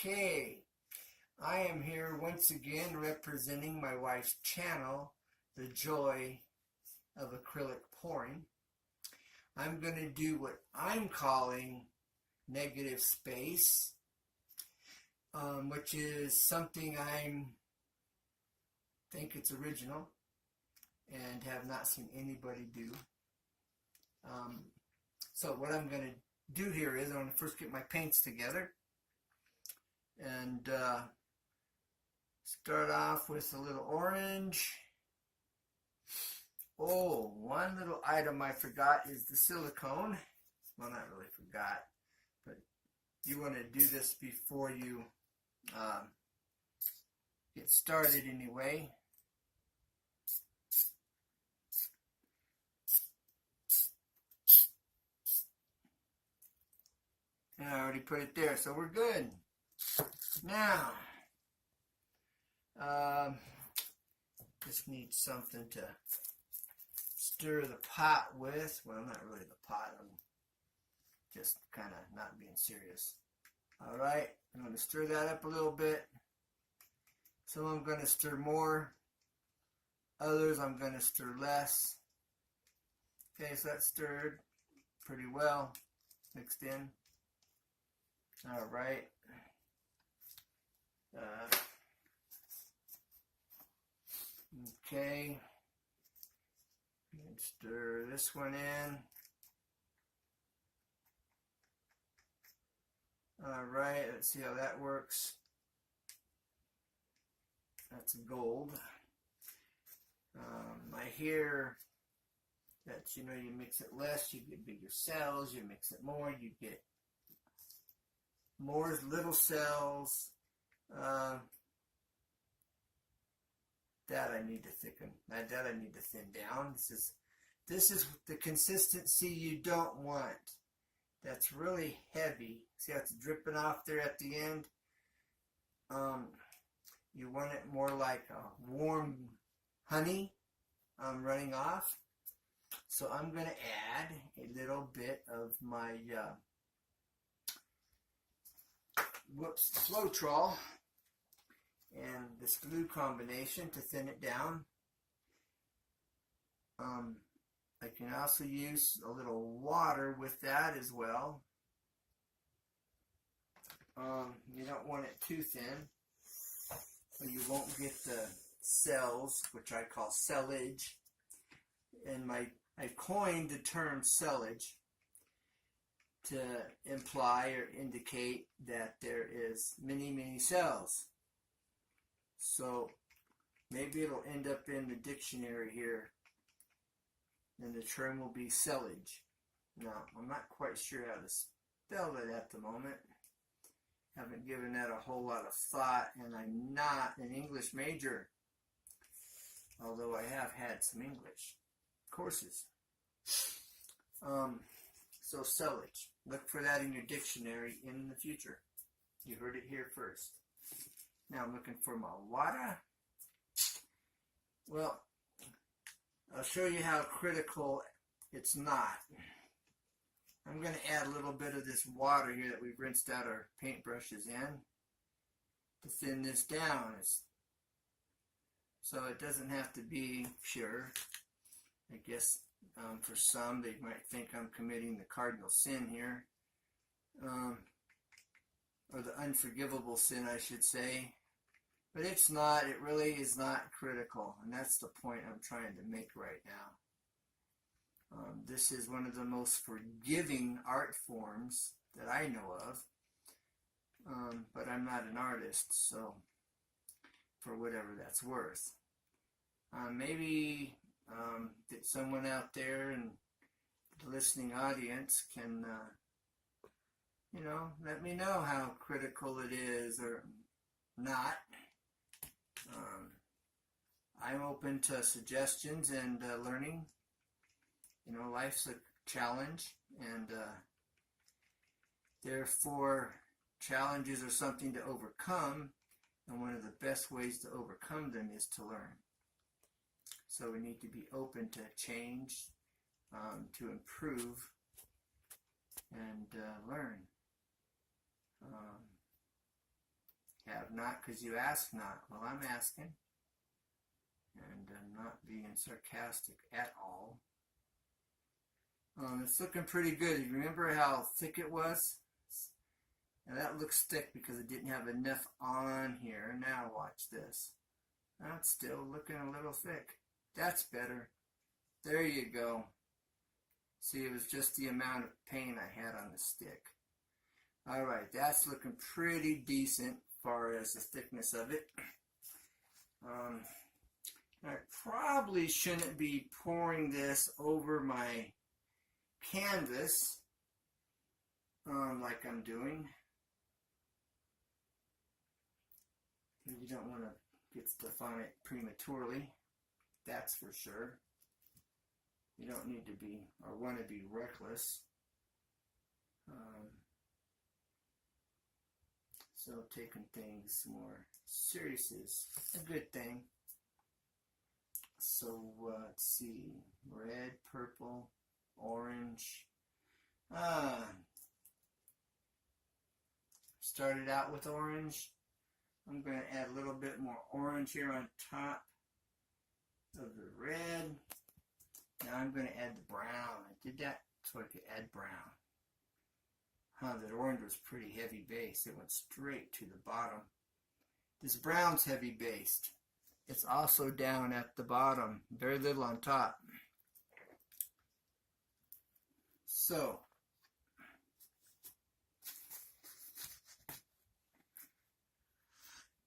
Okay, I am here once again representing my wife's channel, The Joy of Acrylic Pouring. I'm going to do what I'm calling negative space, which is something I think it's original and have not seen anybody do. So what I'm going to do here is I'm going to first get my paints together and start off with a little orange. Oh, one little item I forgot is the silicone. Well, not really forgot, but you want to do this before you get started anyway. And I already put it there, so we're good. Now, just need something to stir the pot with. Well, not really the pot. I'm just kind of not being serious. All right, I'm going to stir that up a little bit. Some I'm going to stir more. Others I'm going to stir less. Okay, so that's stirred pretty well, mixed in. All right. Okay. And stir this one in. All right, let's see how that works. That's gold. I hear that, you mix it less, you get bigger cells. You mix it more, you get more little cells. That I need to thicken. That I need to thin down. This is the consistency you don't want. That's really heavy. See how it's dripping off there at the end? You want it more like a warm honey running off. So I'm going to add a little bit of my Floetrol and this glue combination to thin it down. I can also use a little water with that as well. You don't want it too thin, or you won't get the cells, which I call cellage. And I coined the term cellage to imply or indicate that there is many cells. So maybe it'll end up in the dictionary here, and the term will be cellage. Now, I'm not quite sure how to spell it at the moment. Haven't given that a whole lot of thought, and I'm not an English major, although I have had some English courses. So cellage. Look for that in your dictionary in the future. You heard it here first. Now I'm looking for my water. Well, I'll show you how critical it's not. I'm going to add a little bit of this water here that we've rinsed out our paintbrushes in to thin this down. So it doesn't have to be pure. I guess for some they might think I'm committing the cardinal sin here. Or the unforgivable sin, I should say. But it's not. It really is not critical. And that's the point I'm trying to make right now. This is one of the most forgiving art forms that I know of. But I'm not an artist, so for whatever that's worth. Maybe that someone out there in the listening audience can, let me know how critical it is or not. I'm open to suggestions and learning. Life's a challenge, and therefore challenges are something to overcome, and one of the best ways to overcome them is to learn. So we need to be open to change, to improve, and learn. Have not, because you ask not. Well, I'm asking. And I'm not being sarcastic at all. It's looking pretty good. You remember how thick it was? And that looks thick because it didn't have enough on here. Now watch this. That's still looking a little thick. That's better. There you go. See, it was just the amount of paint I had on the stick. Alright, that's looking pretty decent as far as the thickness of it. I probably shouldn't be pouring this over my canvas like I'm doing. You don't want to get stuff on it prematurely, that's for sure. You don't need to be or want to be reckless. So taking things more serious is a good thing. So let's see, red, purple, orange. Started out with orange. I'm going to add a little bit more orange here on top of the red. Now I'm going to add the brown. I did that so I could add brown. That orange was pretty heavy base. It went straight to the bottom. This brown's heavy based. It's also down at the bottom. Very little on top. So,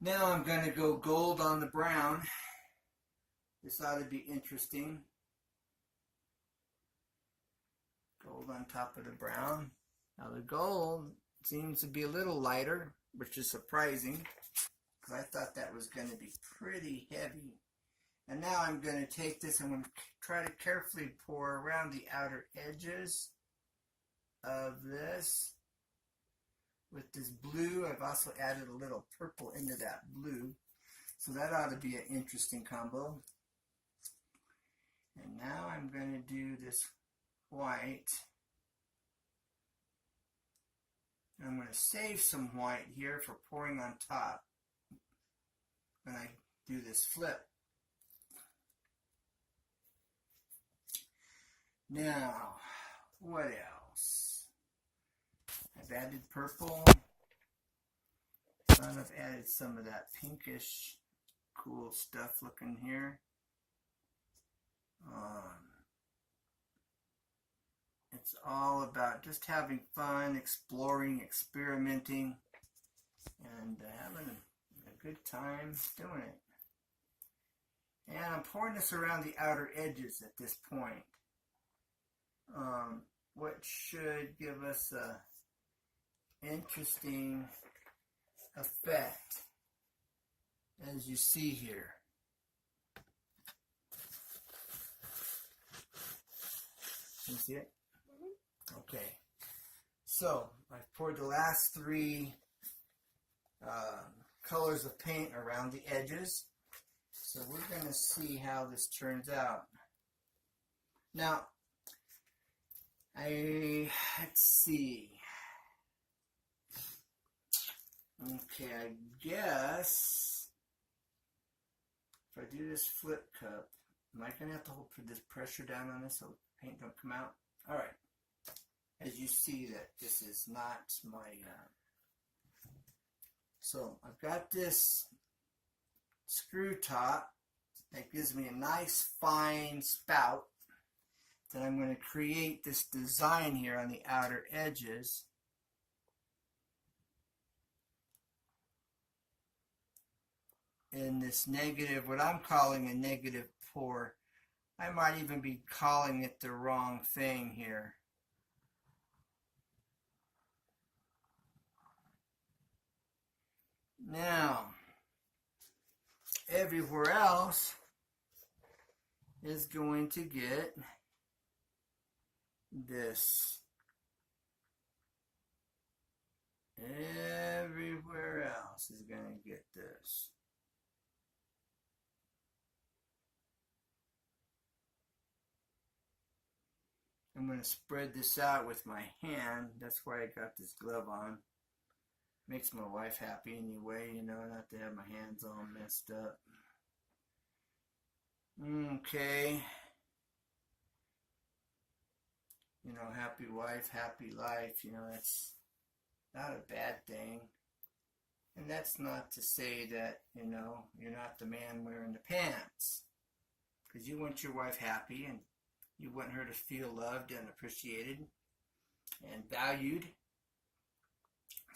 now I'm going to go gold on the brown. This ought to be interesting. Gold on top of the brown. Now the gold seems to be a little lighter, which is surprising, because I thought that was going to be pretty heavy. And now I'm going to take this, I'm going to try to carefully pour around the outer edges of this. With this blue, I've also added a little purple into that blue. So that ought to be an interesting combo. And now I'm going to do this white. I'm going to save some white here for pouring on top when I do this flip. Now, what else? I've added purple. And I've added some of that pinkish cool stuff looking here. It's all about just having fun, exploring, experimenting, and having a good time doing it. And I'm pouring this around the outer edges at this point, which should give us a interesting effect, as you see here. Can you see it? Okay, so I've poured the last three colors of paint around the edges. So we're going to see how this turns out. Now, let's see. Okay, I guess if I do this flip cup, am I going to have to put this pressure down on this so the paint don't come out? All right. As you see that this is not my, so I've got this screw top that gives me a nice fine spout that I'm going to create this design here on the outer edges. In this negative, what I'm calling a negative pour. I might even be calling it the wrong thing here. Now, everywhere else is going to get this. Everywhere else is going to get this. I'm going to spread this out with my hand. That's why I got this glove on. makes my wife happy anyway, you know, not to have my hands all messed up. Okay. You know, happy wife, happy life, you know, that's not a bad thing. And that's not to say that, you know, you're not the man wearing the pants. Because you want your wife happy and you want her to feel loved and appreciated and valued.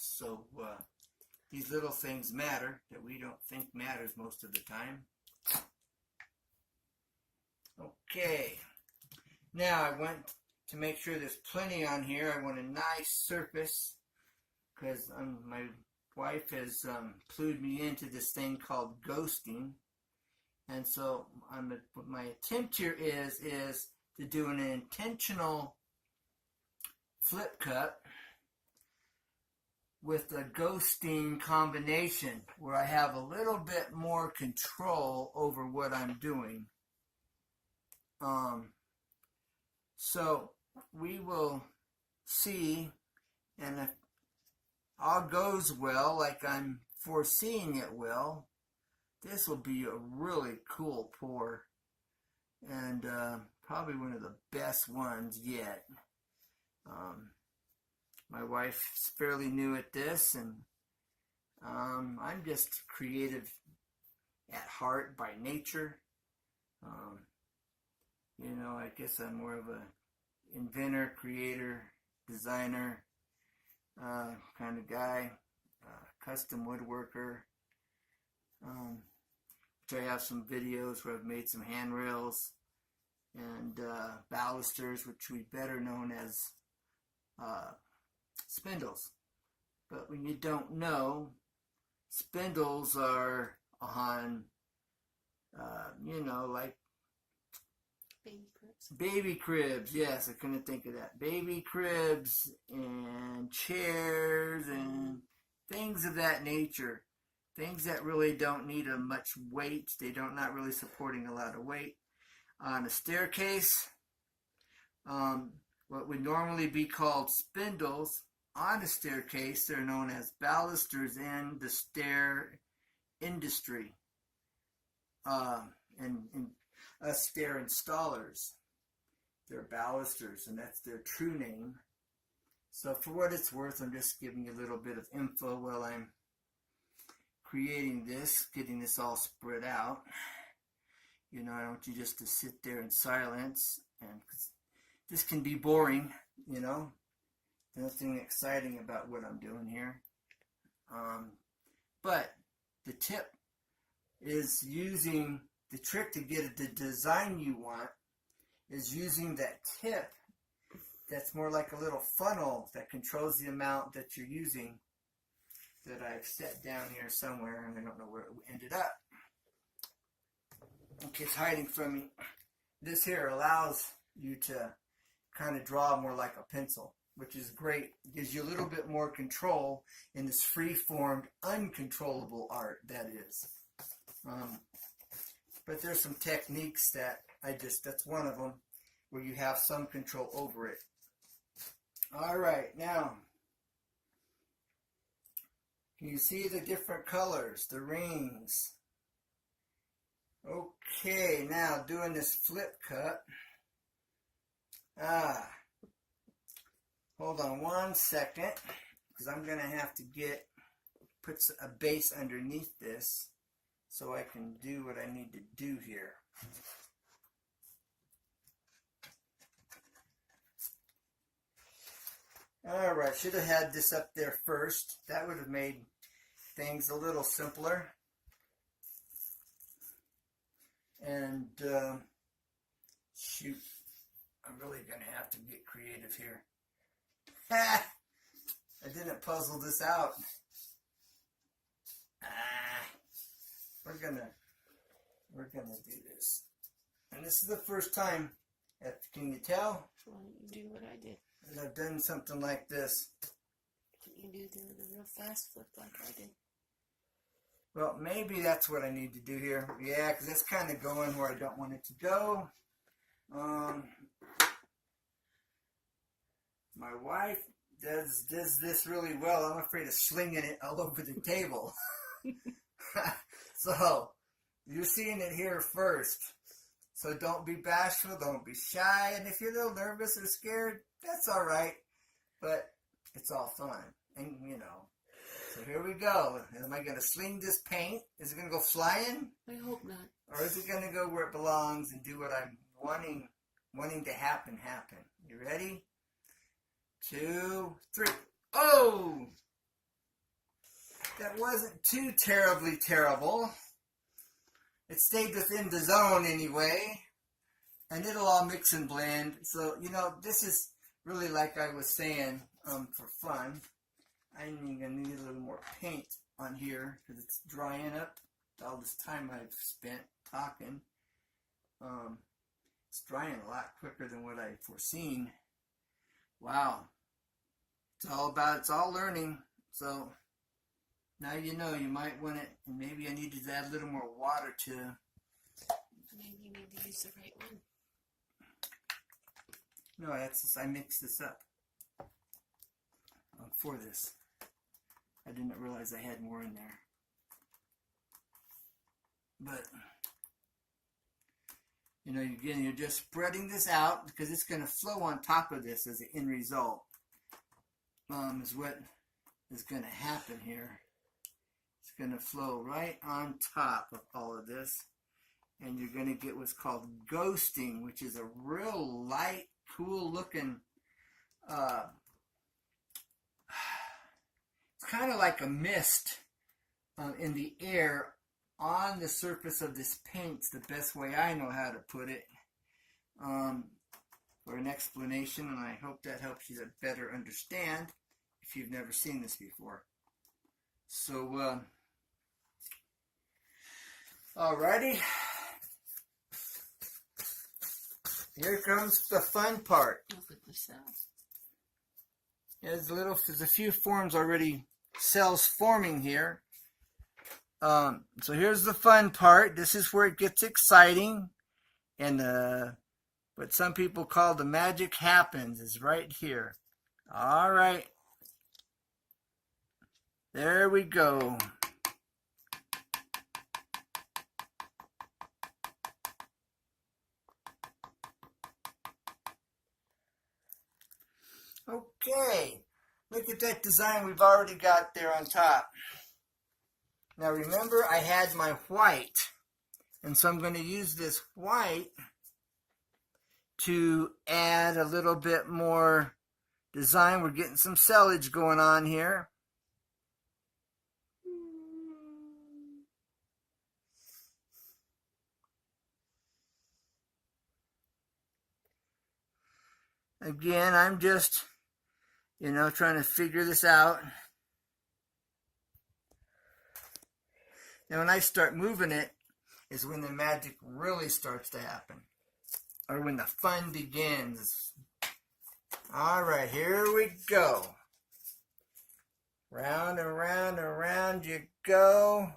So these little things matter that we don't think matters most of the time. Okay. Now I want to make sure there's plenty on here. I want a nice surface because my wife has clued me into this thing called ghosting. And so my attempt here is to do an intentional flip cut with a ghosting combination where I have a little bit more control over what I'm doing. So we will see, and if all goes well, like I'm foreseeing it will, this will be a really cool pour, and probably one of the best ones yet. My wife's fairly new at this, and I'm just creative at heart by nature. You know, I guess I'm more of a inventor, creator, designer kind of guy, custom woodworker. Which I have some videos where I've made some handrails and balusters, which we better known as spindles. But when you don't know, spindles are on, you know, like baby cribs. Baby cribs, yes, I couldn't think of that. Baby cribs and chairs and things of that nature. Things that really don't need much weight. They don't not really supporting a lot of weight. On a staircase, what would normally be called spindles on a staircase, they're known as balusters in the stair industry. And us stair installers, they're balusters, and that's their true name. So for what it's worth, I'm just giving you a little bit of info while I'm creating this, getting this all spread out. You know, I don't want you just to sit there in silence, and this can be boring, you know. Nothing exciting about what I'm doing here. But the tip is using the trick to get the design you want is using that tip that's more like a little funnel that controls the amount that you're using, that I've set down here somewhere, and I don't know where it ended up. Okay, it's hiding from me. This here allows you to kind of draw more like a pencil, which is great. It gives you a little bit more control in this free-formed, uncontrollable art, that is. But there's some techniques that that's one of them, where you have some control over it. All right, now, can you see the different colors, the rings? Okay, now doing this flip cut. Hold on one second, because I'm going to have to put a base underneath this so I can do what I need to do here. Alright, should have had this up there first. That would have made things a little simpler. And, shoot, I'm really going to have to get creative here. Ha! I didn't puzzle this out. We're gonna do this. And this is the first time, can you tell? Why don't you do what I did? That I've done something like this. You do the real fast flip like I did. Well, maybe that's what I need to do here. Yeah, because it's kind of going where I don't want it to go. My wife does this really well. I'm afraid of slinging it all over the table. So, you're seeing it here first. So don't be bashful, don't be shy, and if you're a little nervous or scared, that's all right. But it's all fun, and you know. So here we go. Am I going to sling this paint? Is it going to go flying? I hope not. Or is it going to go where it belongs and do what I'm wanting to happen? You ready? 2, 3. Oh! That wasn't too terribly terrible. It stayed within the zone anyway. And it'll all mix and blend. So, you know, this is really like I was saying, for fun. I'm going to need a little more paint on here because it's drying up all this time I've spent talking. It's drying a lot quicker than what I foreseen. Wow. It's all learning. So now you know you might want it, and maybe I need to add a little more water to. Maybe you need to use the right one. No, that's just, I mixed this up for this. I didn't realize I had more in there. But, you know, again, you're just spreading this out because it's going to flow on top of this as an end result. Is what is going to happen here. It's going to flow right on top of all of this. And you're going to get what's called ghosting, which is a real light, cool looking, it's kind of like a mist in the air on the surface of this paint. It's the best way I know how to put it for an explanation, and I hope that helps you to better understand if you've never seen this before. So, alrighty. Here comes the fun part. Look at the cells. There's a few forms already, cells forming here. So here's the fun part. This is where it gets exciting, and what some people call the magic happens is right here. All right, there we go. Okay, look at that design we've already got there on top. Now remember, I had my white, and so I'm going to use this white to add a little bit more design. We're getting some cellage going on here. Again, I'm just, you know, trying to figure this out. Now when I start moving it is when the magic really starts to happen, or when the fun begins. All right, here we go. Round and round and round you go.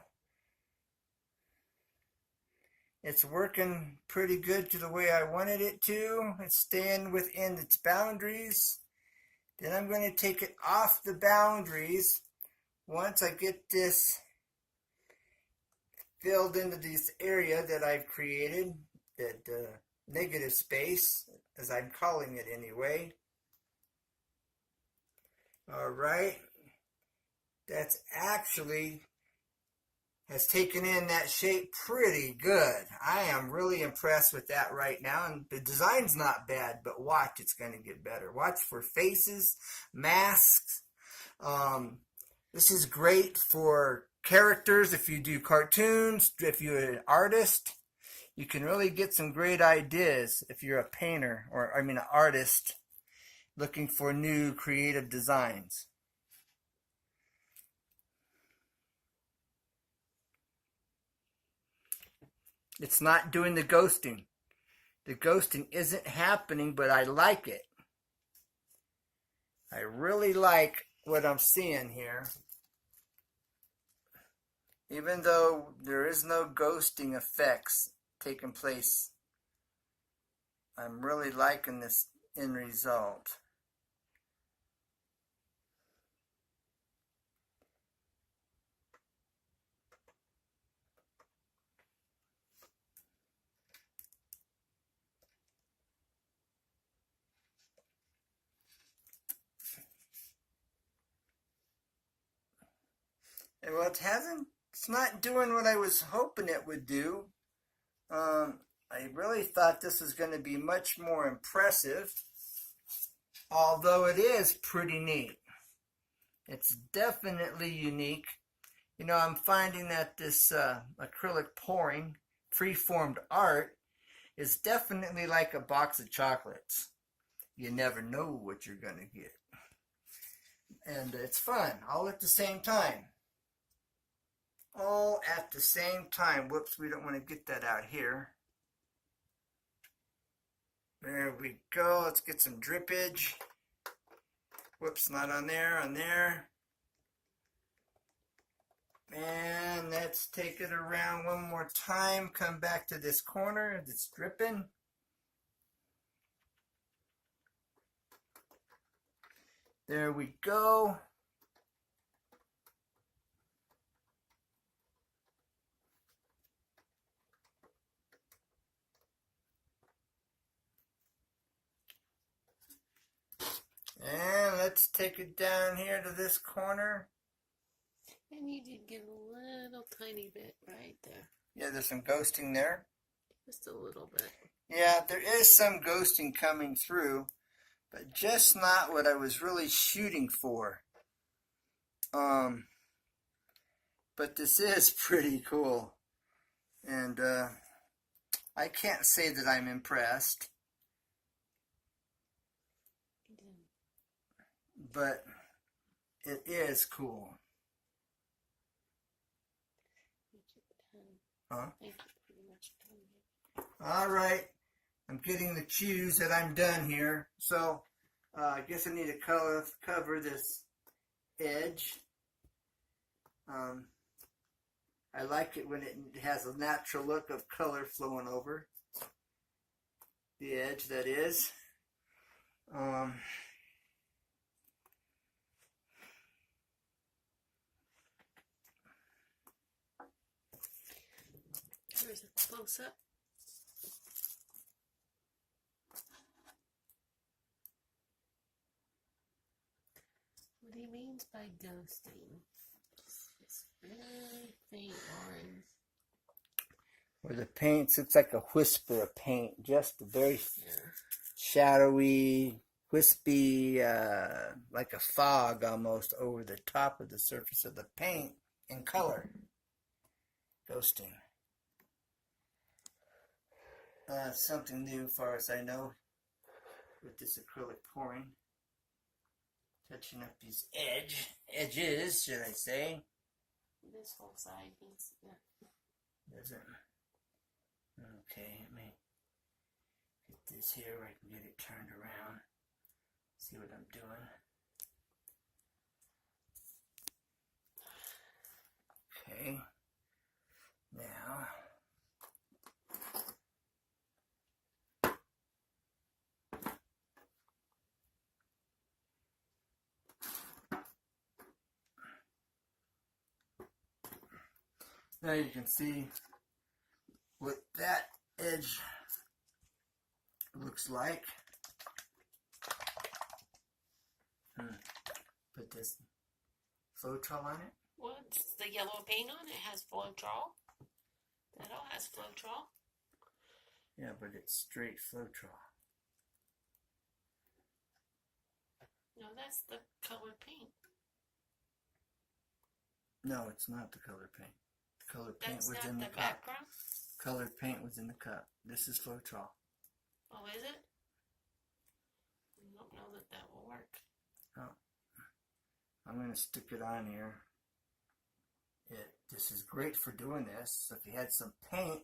It's working pretty good to the way I wanted it to. It's staying within its boundaries. Then I'm going to take it off the boundaries once I get this filled into this area that I've created, that negative space, as I'm calling it anyway. All right. That's actually has taken in that shape pretty good. I am really impressed with that right now. And the design's not bad, but watch, it's going to get better. Watch for faces, masks. This is great for characters. If you do cartoons, if you're an artist, you can really get some great ideas if you're a painter, or an artist looking for new creative designs. It's not doing the ghosting. The ghosting isn't happening, but I like it. I really like what I'm seeing here. Even though there is no ghosting effects taking place, I'm really liking this end result. And well, it's not doing what I was hoping it would do. I really thought this was going to be much more impressive, although it is pretty neat. It's definitely unique. You know, I'm finding that this acrylic pouring, free-formed art, is definitely like a box of chocolates. You never know what you're going to get. And it's fun, all at the same time. All at the same time. Whoops, we don't want to get that out here. There we go. Let's get some drippage. Whoops, not on there, on there. And let's take it around one more time. Come back to this corner that's dripping. There we go. And let's take it down here to this corner. And you did get a little tiny bit right there. Yeah, there's some ghosting there. Just a little bit. Yeah, there is some ghosting coming through, but just not what I was really shooting for. But this is pretty cool. And I can't say that I'm impressed. But it is cool. Huh? All right. I'm getting the cues that I'm done here. So I guess I need to cover this edge. I like it when it has a natural look of color flowing over the edge, that is. Here's a close-up. What he means by ghosting. It's really faint orange. Where the paint looks like a whisper of paint, just a very shadowy, wispy, like a fog almost over the top of the surface of the paint in color. Ghosting. Something new as far as I know with this acrylic pouring. Touching up these edges, should I say. This whole side needs, Does it? Okay, let me get this here where I can get it turned around. See what I'm doing. Okay. Now. Now you can see what that edge looks like. Put this Floetrol on it. what's the yellow paint on it? Has Floetrol. That all has Floetrol. Yeah, but it's straight Floetrol. No, that's the colored paint. No, it's not the colored paint. The colored paint That's was not in the the cup. background? Colored paint was in the cup. This is Floetrol. Oh, is it? I don't know that that will work. Oh. I'm going to stick it on here. This is great for doing this. So if you had some paint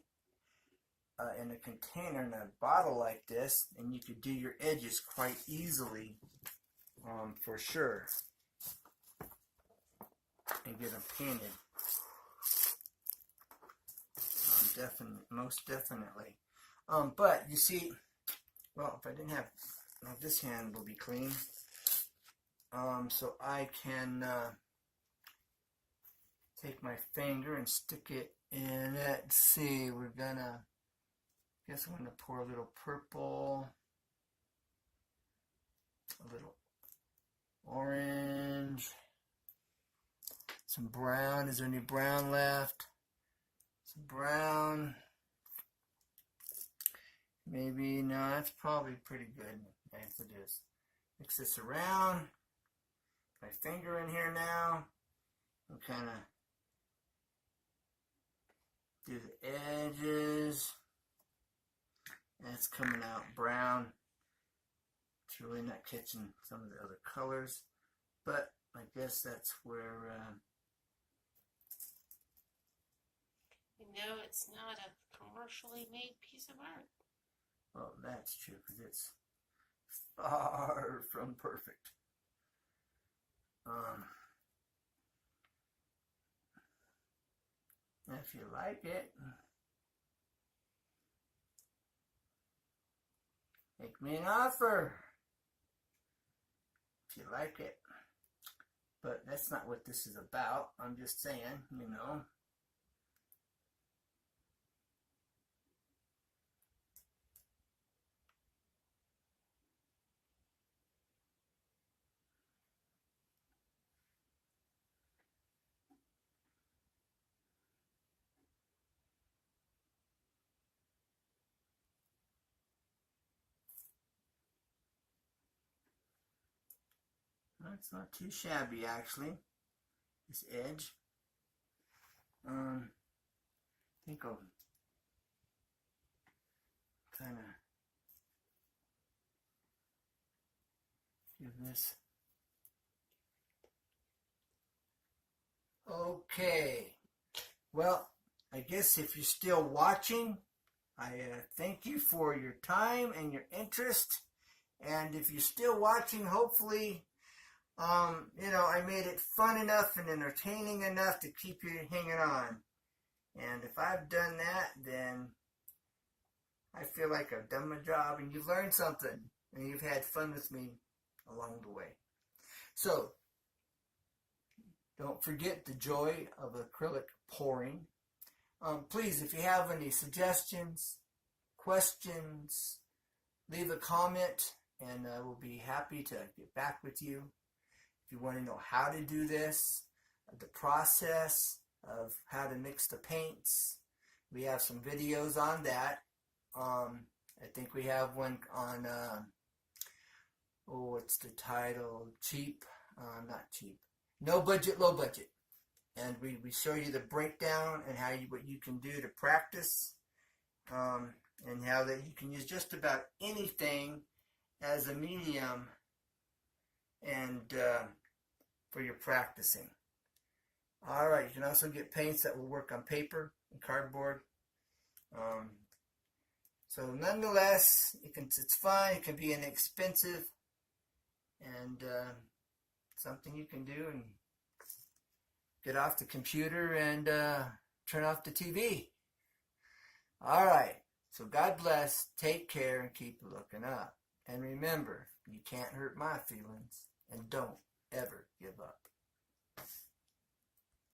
in a container in a bottle like this, and you could do your edges quite easily, for sure, and get them painted. Most definitely. But you see, well, if I didn't have, well, this hand will be clean. So I can take my finger and stick it in. Let's see, we're gonna, I guess I'm gonna pour a little purple, a little orange. Some brown. Is there any brown left? Some brown. Maybe, no, that's probably pretty good as it is. Mix this around. My finger in here now. And kind of do the edges. And it's coming out brown. It's really not catching some of the other colors. But I guess that's where... it's not a commercially made piece of art. Well, that's true, because it's far from perfect. If you like it, make me an offer. If you like it. But that's not what this is about. I'm just saying, you know. It's not too shabby, actually. This edge. I think I'll kind of give this. Okay. Well, I guess if you're still watching, I thank you for your time and your interest. And if you're still watching, hopefully, you know, I made it fun enough and entertaining enough to keep you hanging on. And if I've done that, then I feel like I've done my job and you've learned something and you've had fun with me along the way. So, don't forget the joy of acrylic pouring. Please, if you have any suggestions, questions, leave a comment and I will be happy to get back with you. If you want to know how to do this, the process of how to mix the paints, we have some videos on that. I think we have one on, what's the title? Not cheap. No budget, low budget. And we show you the breakdown and what you can do to practice. And how that you can use just about anything as a medium and for your practicing. Alright, you can also get paints that will work on paper and cardboard. So nonetheless, it's fun, it can be inexpensive, and something you can do and get off the computer and turn off the TV. Alright, so God bless, take care, and keep looking up. And remember, you can't hurt my feelings, and don't ever give up.